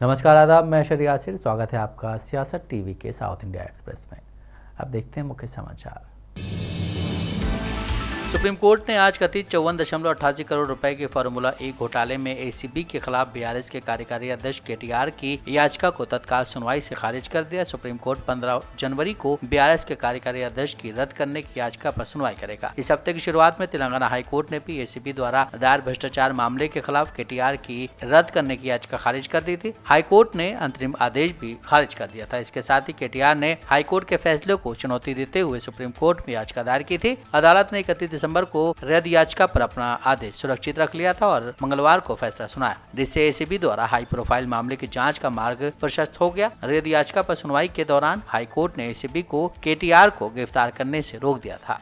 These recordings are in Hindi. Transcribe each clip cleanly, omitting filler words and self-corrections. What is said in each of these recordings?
नमस्कार, आदाब। मैं शरी यासिर। स्वागत है आपका सियासत टीवी के साउथ इंडिया एक्सप्रेस में। अब देखते हैं मुख्य समाचार। सुप्रीम कोर्ट ने आज कथित 54.88 करोड़ रुपए के फार्मूला E घोटाले में एसीबी के खिलाफ बीआरएस के कार्यकारी अध्यक्ष केटीआर की याचिका को तत्काल सुनवाई से खारिज कर दिया। सुप्रीम कोर्ट 15 जनवरी को बीआरएस के कार्यकारी अध्यक्ष की रद्द करने की याचिका पर सुनवाई करेगा। इस हफ्ते की शुरुआत में तेलंगाना हाई कोर्ट ने भी एसीबी द्वारा दायर भ्रष्टाचार मामले के खिलाफ केटीआर की रद्द करने की याचिका खारिज कर दी थी। हाई कोर्ट ने अंतरिम आदेश भी खारिज कर दिया था। इसके साथ ही केटीआर ने हाई कोर्ट के फैसले को चुनौती देते हुए सुप्रीम कोर्ट में याचिका दायर की थी। अदालत ने 31 दिसंबर को रद्द याचिका पर अपना आदेश सुरक्षित रख लिया था और मंगलवार को फैसला सुनाया, जिससे एसीबी द्वारा हाई प्रोफाइल मामले की जांच का मार्ग प्रशस्त हो गया। रद्द याचिका पर सुनवाई के दौरान हाई कोर्ट ने एसीबी को केटीआर को गिरफ्तार करने से रोक दिया था।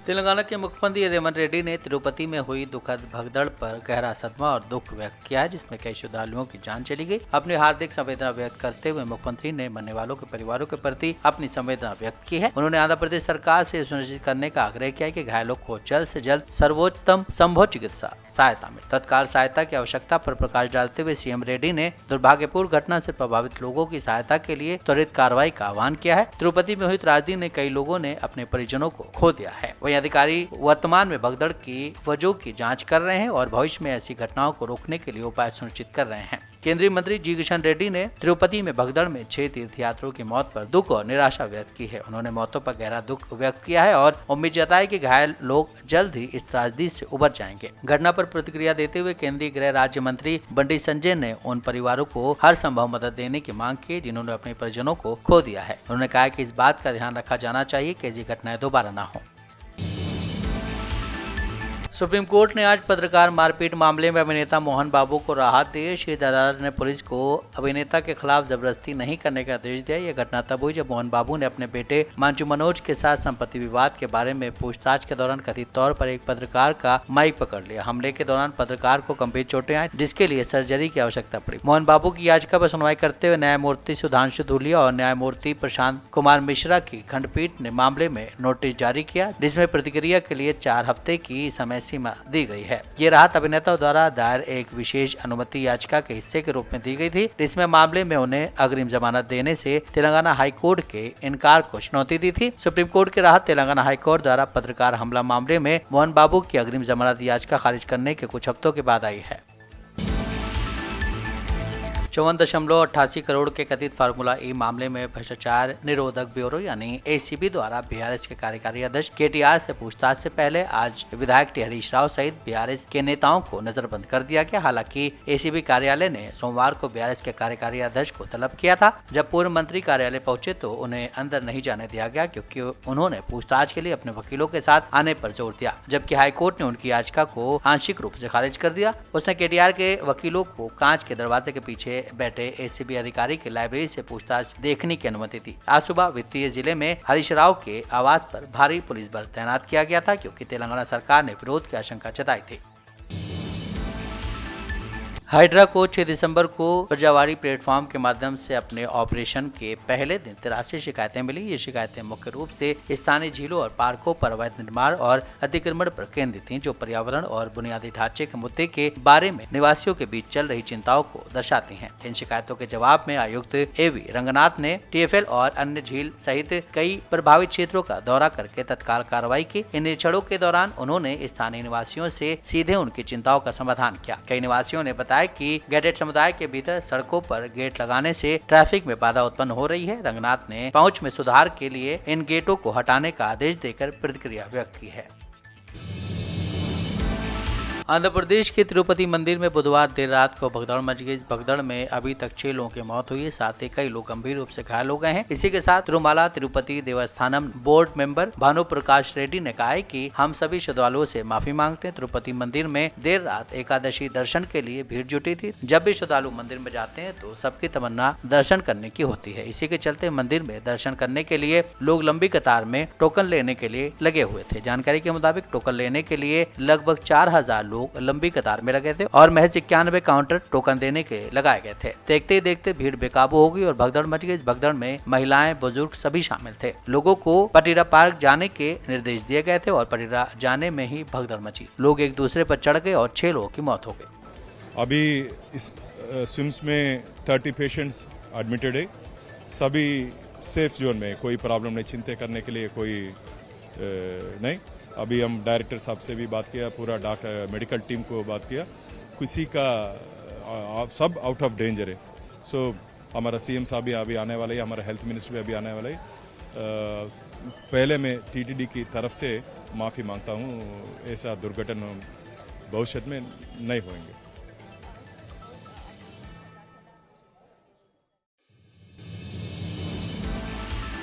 तेलंगाना के मुख्यमंत्री रेवंत रेड्डी ने तिरुपति में हुई दुखद भगदड़ पर गहरा सदमा और दुख व्यक्त किया है, जिसमें कई श्रद्धालुओं की जान चली गई। अपनी हार्दिक संवेदना व्यक्त करते हुए मुख्यमंत्री ने मरने वालों के परिवारों के प्रति अपनी संवेदना व्यक्त की है। उन्होंने आंध्र प्रदेश सरकार से सुनिश्चित करने का आग्रह किया कि घायलों को जल्द से जल्द सर्वोत्तम संभव चिकित्सा सहायता मिले। तत्काल सहायता की आवश्यकता पर प्रकाश डालते हुए सीएम रेड्डी ने दुर्भाग्यपूर्ण घटना से प्रभावित लोगों की सहायता के लिए त्वरित कार्रवाई का आह्वान किया है। तिरुपति में हुई त्रासदी में कई लोगों ने अपने परिजनों को खो दिया है। अधिकारी वर्तमान में भगदड़ की वजहों की जांच कर रहे हैं और भविष्य में ऐसी घटनाओं को रोकने के लिए उपाय सुनिश्चित कर रहे हैं। केंद्रीय मंत्री जी किशन रेड्डी ने तिरुपति में भगदड़ में 6 तीर्थयात्रियों की मौत पर दुख और निराशा व्यक्त की है। उन्होंने मौतों पर गहरा दुख व्यक्त किया है और उम्मीद जताई कि घायल लोग जल्द ही इस त्रासदी से उबर जाएंगे। घटना पर प्रतिक्रिया देते हुए केंद्रीय गृह राज्य मंत्री बंडी संजय ने उन परिवारों को हर संभव मदद देने की मांग की जिन्होंने अपने परिजनों को खो दिया है। उन्होंने कहा कि इस बात का ध्यान रखा जाना चाहिए कि ऐसी घटनाएं दोबारा न हो। सुप्रीम कोर्ट ने आज पत्रकार मारपीट मामले में अभिनेता मोहन बाबू को राहत दी। शीर्ष अदालत ने पुलिस को अभिनेता के खिलाफ जबरदस्ती नहीं करने का आदेश दिया। यह घटना तब हुई जब मोहन बाबू ने अपने बेटे मंजू मनोज के साथ संपत्ति विवाद के बारे में पूछताछ के दौरान कथित तौर पर एक पत्रकार का माइक पकड़ लिया। हमले के दौरान पत्रकार को गंभीर चोटें आई, जिसके लिए सर्जरी की आवश्यकता पड़ी। मोहन बाबू की याचिका पर सुनवाई करते हुए न्यायमूर्ति सुधांशु धूलिया और न्यायमूर्ति प्रशांत कुमार मिश्रा की खंडपीठ ने मामले में नोटिस जारी किया, जिसमें प्रतिक्रिया के लिए 4 हफ्ते की समय सीमा दी गई है। ये राहत अभिनेता द्वारा दायर एक विशेष अनुमति याचिका के हिस्से के रूप में दी गई थी, जिसमें मामले में उन्हें अग्रिम जमानत देने से तेलंगाना हाई कोर्ट के इनकार को चुनौती दी थी। सुप्रीम कोर्ट की राहत तेलंगाना हाई कोर्ट द्वारा पत्रकार हमला मामले में मोहन बाबू की अग्रिम जमानत याचिका खारिज करने के कुछ हफ्तों के बाद आई है। 54.88 करोड़ के कथित फार्मूला E मामले में भ्रष्टाचार निरोधक ब्यूरो यानी एसीबी द्वारा बीआरएस के कार्यकारी अध्यक्ष केटीआर से पूछताछ से पहले आज विधायक टी हरीश राव सहित बीआरएस के नेताओं को नजरबंद कर दिया गया। हालांकि एसीबी कार्यालय ने सोमवार को बीआरएस के कार्यकारी अध्यक्ष को तलब किया था। जब पूर्व मंत्री कार्यालय पहुंचे तो उन्हें अंदर नहीं जाने दिया गया, क्योंकि उन्होंने पूछताछ के लिए अपने वकीलों के साथ आने पर जोर दिया। जबकि हाईकोर्ट ने उनकी याचिका को आंशिक रूप से खारिज कर दिया। उसने केटीआर के वकीलों को कांच के दरवाजे के पीछे बैठे एसीबी अधिकारी की लाइब्रेरी से पूछताछ देखने की अनुमति दी। आज सुबह वित्तीय जिले में हरीश राव के आवास पर भारी पुलिस बल तैनात किया गया था, क्योंकि तेलंगाना सरकार ने विरोध की आशंका जताई थी। हाइड्रा को 6 दिसंबर को प्रजावाड़ी प्लेटफॉर्म के माध्यम से अपने ऑपरेशन के पहले दिन 83 शिकायतें मिली। ये शिकायतें मुख्य रूप से स्थानीय झीलों और पार्कों पर अवैध निर्माण और अतिक्रमण पर केंद्रित थीं, जो पर्यावरण और बुनियादी ढांचे के मुद्दे के बारे में निवासियों के बीच चल रही चिंताओं को दर्शाती हैं। इन शिकायतों के जवाब में आयुक्त एवी रंगनाथ ने टीएफएल और अन्य झील सहित कई प्रभावित क्षेत्रों का दौरा करके तत्काल कार्रवाई की। इन निरीक्षणों के दौरान उन्होंने स्थानीय निवासियों से सीधे उनकी चिंताओं का समाधान किया। कई निवासियों ने बताया कि गेटेड समुदाय के भीतर सड़कों पर गेट लगाने से ट्रैफिक में बाधा उत्पन्न हो रही है। रंगनाथ ने पहुंच में सुधार के लिए इन गेटों को हटाने का आदेश देकर प्रतिक्रिया व्यक्त की है। आंध्र प्रदेश के तिरुपति मंदिर में बुधवार देर रात को भगदड़ मच गई। इस भगदड़ में अभी तक 6 लोगों की मौत हुई है, साथ ही कई लोग गंभीर रूप से घायल हो गए हैं। इसी के साथ तिरुमाला तिरुपति देवस्थानम बोर्ड मेंबर भानु प्रकाश रेड्डी ने कहा है कि हम सभी श्रद्धालुओं से माफी मांगते हैं। तिरुपति मंदिर में देर रात एकादशी दर्शन के लिए भीड़ जुटी थी। जब भी श्रद्धालु मंदिर में जाते हैं तो सबकी तमन्ना दर्शन करने की होती है। इसी के चलते मंदिर में दर्शन करने के लिए लोग लंबी कतार में टोकन लेने के लिए लगे हुए थे। जानकारी के मुताबिक टोकन लेने के लिए लगभग 4000 लोग लंबी कतार में लगे थे और महज 91 काउंटर टोकन देने के लगाए गए थे। देखते ही देखते भीड़ बेकाबू हो गई और भगदड़ मच गई। इस भगदड़ में महिलाएं, बुजुर्ग सभी शामिल थे। लोगों को पटीरा पार्क जाने के निर्देश दिए गए थे और पटीरा जाने में ही भगदड़ मची। लोग एक दूसरे पर चढ़ गए और 6 लोगों की मौत हो गई। अभी इस स्विम्स में 30 पेशेंट्स एडमिटेड है, सभी सेफ जोन में, कोई प्रॉब्लम नहीं, चिंता करने के लिए कोई नहीं। अभी हम डायरेक्टर साहब से भी बात किया, पूरा डॉक्टर मेडिकल टीम को बात किया, किसी का सब आउट ऑफ डेंजर है। सो हमारा सीएम साहब भी अभी आने वाले हैं, हमारा हेल्थ मिनिस्टर भी अभी आने वाले हैं। पहले मैं टीटीडी की तरफ से माफ़ी मांगता हूँ, ऐसा दुर्घटना भविष्य में नहीं होंगे।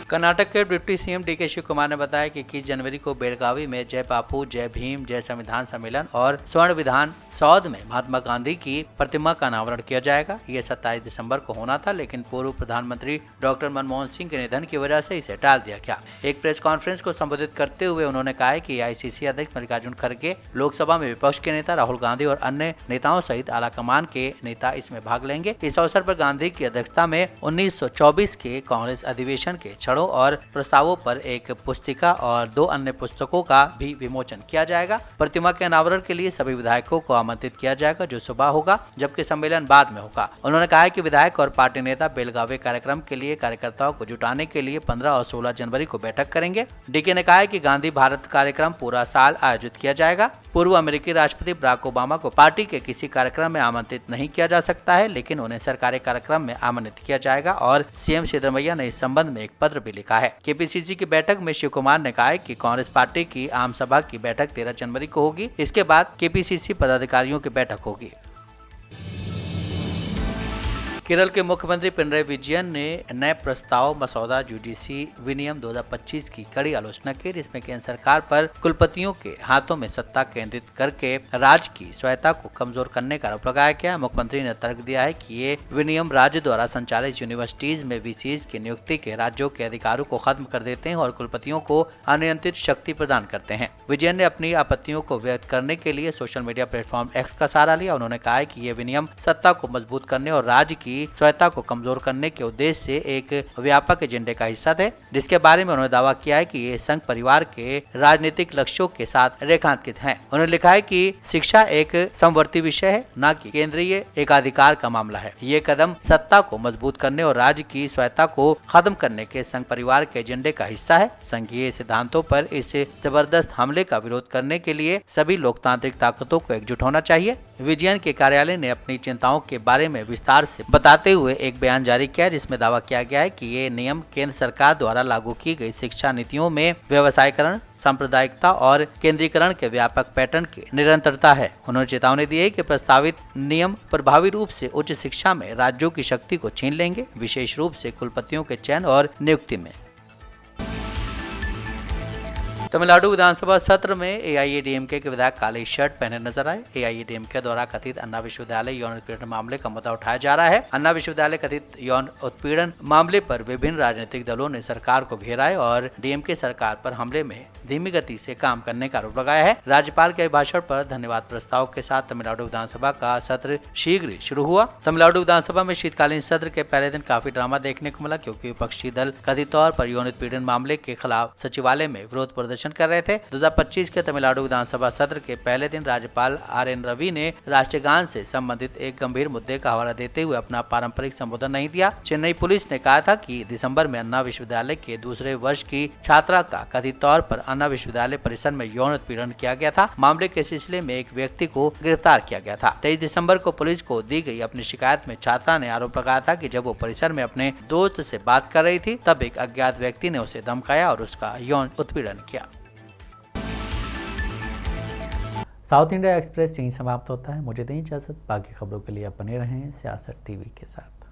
कर्नाटक के deputy CM DK Shivakumar ने बताया कि 21 जनवरी को बेलगावी में जय बापू, जय भीम, जय संविधान सम्मेलन और स्वर्ण विधान सौध में महात्मा गांधी की प्रतिमा का अनावरण किया जाएगा। ये 27 दिसंबर को होना था, लेकिन पूर्व प्रधानमंत्री डॉक्टर मनमोहन सिंह के निधन की वजह से इसे टाल दिया गया। एक प्रेस कॉन्फ्रेंस को संबोधित करते हुए उन्होंने कहा कि आईसीसी अध्यक्ष मल्लिकार्जुन खड़गे, लोकसभा में विपक्ष के नेता राहुल गांधी और अन्य नेताओं सहित आलाकमान के नेता इसमें भाग लेंगे। इस अवसर पर गांधी की अध्यक्षता में 1924 के कांग्रेस अधिवेशन के और प्रस्तावों पर एक पुस्तिका और 2 अन्य पुस्तकों का भी विमोचन किया जाएगा। प्रतिमा के अनावरण के लिए सभी विधायकों को आमंत्रित किया जाएगा, जो सुबह होगा, जबकि सम्मेलन बाद में होगा। उन्होंने कहा कि विधायक और पार्टी नेता बेलगावी कार्यक्रम के लिए कार्यकर्ताओं को जुटाने के लिए 15 और 16 जनवरी को बैठक करेंगे। डीके ने कहा कि गांधी भारत कार्यक्रम पूरा साल आयोजित किया जाएगा। पूर्व अमेरिकी राष्ट्रपति बराक ओबामा को पार्टी के किसी कार्यक्रम में आमंत्रित नहीं किया जा सकता है, लेकिन उन्हें सरकारी कार्यक्रम में आमंत्रित किया जाएगा और सीएम सिद्धरमैया ने इस संबंध में एक पत्र भी लिखा है। केपीसीसी की बैठक में शिव कुमार ने कहा कि कांग्रेस पार्टी की आम सभा की बैठक 13 जनवरी को होगी। इसके बाद केपीसीसी पदाधिकारियों की बैठक होगी। केरल के मुख्यमंत्री पिनराई विजयन ने नए प्रस्ताव मसौदा यूजीसी विनियम 2025 की कड़ी आलोचना की, जिसमें केंद्र सरकार पर कुलपतियों के हाथों में सत्ता केंद्रित करके राज्य की स्वायत्ता को कमजोर करने का आरोप लगाया गया। मुख्यमंत्री ने तर्क दिया है कि ये विनियम राज्य द्वारा संचालित यूनिवर्सिटीज में वीसीज की नियुक्ति के राज्यों के अधिकारों को खत्म कर देते हैं और कुलपतियों को अनियंत्रित शक्ति प्रदान करते हैं। विजयन ने अपनी आपत्तियों को व्यक्त करने के लिए सोशल मीडिया प्लेटफॉर्म एक्स का सहारा लिया। उन्होंने कहा कि ये विनियम सत्ता को मजबूत करने और राज्य की स्वायत्ता को कमजोर करने के उद्देश्य से एक व्यापक एजेंडे का हिस्सा थे, जिसके बारे में उन्होंने दावा किया है कि ये संघ परिवार के राजनीतिक लक्ष्यों के साथ रेखांकित हैं। उन्होंने लिखा है कि शिक्षा एक समवर्ती विषय है, न कि केंद्रीय एकाधिकार का मामला है। ये कदम सत्ता को मजबूत करने और राज्य की स्वायत्ता को खत्म करने के संघ परिवार के एजेंडे का हिस्सा है। संघीय सिद्धांतों पर इस जबरदस्त हमले का विरोध करने के लिए सभी लोकतांत्रिक ताकतों को एकजुट होना चाहिए। विजयन के कार्यालय ने अपनी चिंताओं के बारे में विस्तार से बताते हुए एक बयान जारी किया, जिसमें दावा किया गया है कि ये नियम केंद्र सरकार द्वारा लागू की गई शिक्षा नीतियों में व्यवसायीकरण, सांप्रदायिकता और केंद्रीकरण के व्यापक पैटर्न की निरंतरता है। उन्होंने चेतावनी दी है कि प्रस्तावित नियम प्रभावी रूप से उच्च शिक्षा में राज्यों की शक्ति को छीन लेंगे, विशेष रूप से कुलपतियों के चयन और नियुक्ति में। तमिलनाडु विधानसभा सत्र में एआईएडीएमके के विधायक काली शर्ट पहने नजर आए। एआईएडीएमके द्वारा कथित अन्ना विश्वविद्यालय यौन उत्पीड़न मामले का मुद्दा उठाया जा रहा है। अन्ना विश्वविद्यालय कथित यौन उत्पीड़न मामले पर विभिन्न राजनीतिक दलों ने सरकार को घेरा है और डीएमके सरकार पर हमले में धीमी गति से काम करने का आरोप लगाया है। राज्यपाल के अभिभाषण पर धन्यवाद प्रस्ताव के साथ तमिलनाडु विधानसभा का सत्र शीघ्र ही शुरू हुआ। तमिलनाडु विधानसभा में शीतकालीन सत्र के पहले दिन काफी ड्रामा देखने को मिला, क्योंकि विपक्षी दल कथित तौर पर यौन उत्पीड़न मामले के खिलाफ सचिवालय में विरोध प्रदर्शन कर रहे थे। 2025 के तमिलनाडु विधानसभा सत्र के पहले दिन राज्यपाल आर.एन. रवि ने राष्ट्रीय गान से संबंधित एक गंभीर मुद्दे का हवाला देते हुए अपना पारंपरिक संबोधन नहीं दिया। चेन्नई पुलिस ने कहा था कि दिसंबर में अन्ना विश्वविद्यालय के दूसरे वर्ष की छात्रा का कथित तौर पर अन्ना विश्वविद्यालय परिसर में यौन उत्पीड़न किया गया था। मामले के सिलसिले में एक व्यक्ति को गिरफ्तार किया गया था। 23 दिसंबर को पुलिस को दी गई अपनी शिकायत में छात्रा ने आरोप लगाया था कि जब वो परिसर में अपने दोस्त से बात कर रही थी, तब एक अज्ञात व्यक्ति ने उसे धमकाया और उसका यौन उत्पीड़न किया। साउथ इंडिया एक्सप्रेस यहीं समाप्त होता है। मुझे दें इजाजत। बाकी खबरों के लिए आप बने रहें सियासत टीवी के साथ।